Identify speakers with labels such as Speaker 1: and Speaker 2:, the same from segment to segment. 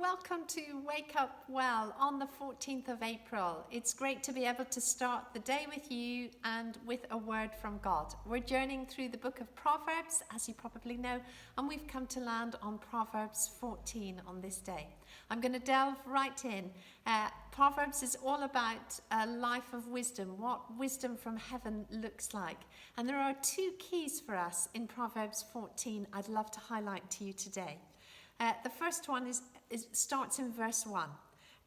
Speaker 1: welcome to Wake Up Well on the 14th of April. It's great to be able to start the day with you and with a word from God. We're journeying through the book of Proverbs, as you probably know, and we've come to land on Proverbs 14 on this day. I'm going to delve right in. Proverbs is all about a life of wisdom, what wisdom from heaven looks like. And there are two keys for us in Proverbs 14 I'd love to highlight to you today. The first one starts in verse 1.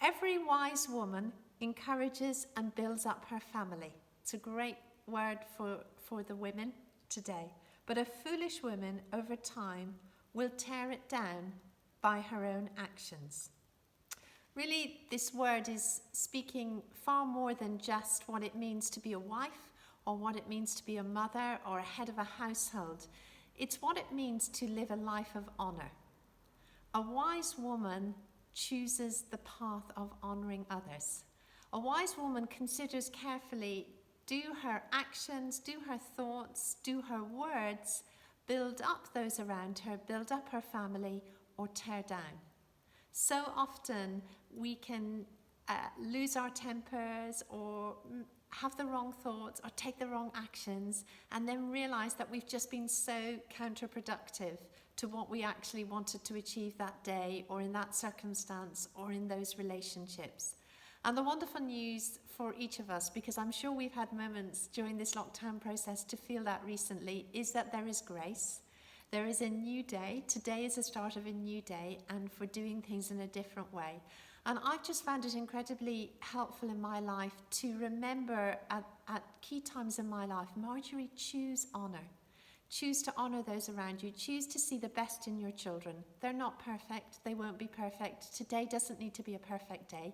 Speaker 1: Every wise woman encourages and builds up her family. It's a great word for the women today. But a foolish woman over time will tear it down by her own actions. Really, this word is speaking far more than just what it means to be a wife or what it means to be a mother or a head of a household. It's what it means to live a life of honor. A wise woman chooses the path of honoring others. A wise woman considers carefully, do her actions, do her thoughts, do her words build up those around her, build up her family, or tear down? So often we can lose our tempers or have the wrong thoughts or take the wrong actions and then realize that we've just been so counterproductive to what we actually wanted to achieve that day or in that circumstance or in those relationships. And the wonderful news for each of us, because I'm sure we've had moments during this lockdown process to feel that recently, is that there is grace. There is a new day. Today is the start of a new day and for doing things in a different way. And I've just found it incredibly helpful in my life to remember at key times in my life, Marjorie, choose honor. Choose to honor those around you. Choose to see the best in your children. They're not perfect. They won't be perfect. Today doesn't need to be a perfect day.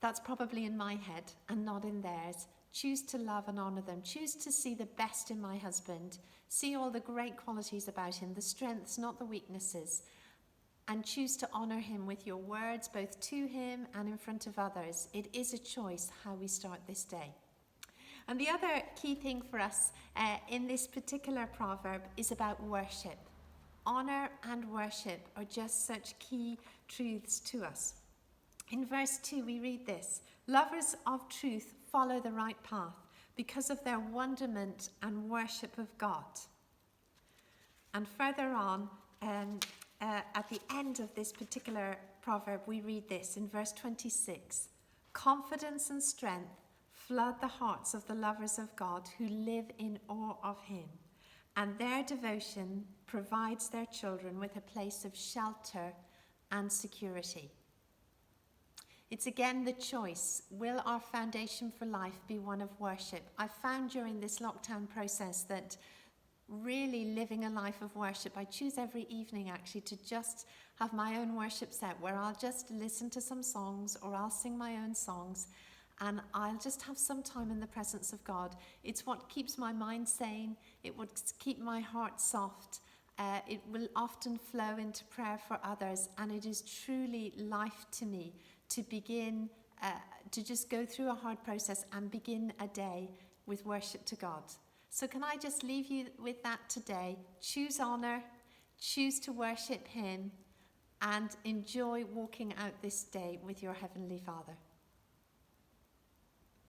Speaker 1: That's probably in my head and not in theirs. Choose to love and honor them. Choose to see the best in my husband. See all the great qualities about him, the strengths, not the weaknesses. And choose to honor him with your words, both to him and in front of others. It is a choice how we start this day. And the other key thing for us in this particular proverb is about worship. Honor and worship are just such key truths to us. In verse 2 we read this: lovers of truth follow the right path because of their wonderment and worship of God. And further on, at the end of this particular proverb, we read this in verse 26. Confidence and strength flood the hearts of the lovers of God who live in awe of him, and their devotion provides their children with a place of shelter and security. It's again the choice. Will our foundation for life be one of worship? I found during this lockdown process that really living a life of worship, I choose every evening actually to just have my own worship set where I'll just listen to some songs or I'll sing my own songs and I'll just have some time in the presence of God. It's what keeps my mind sane. It would keep my heart soft. It will often flow into prayer for others, and it is truly life to me to begin, to just go through a hard process and begin a day with worship to God. So can I just leave you with that today? Choose honor, choose to worship him, and enjoy walking out this day with your Heavenly Father.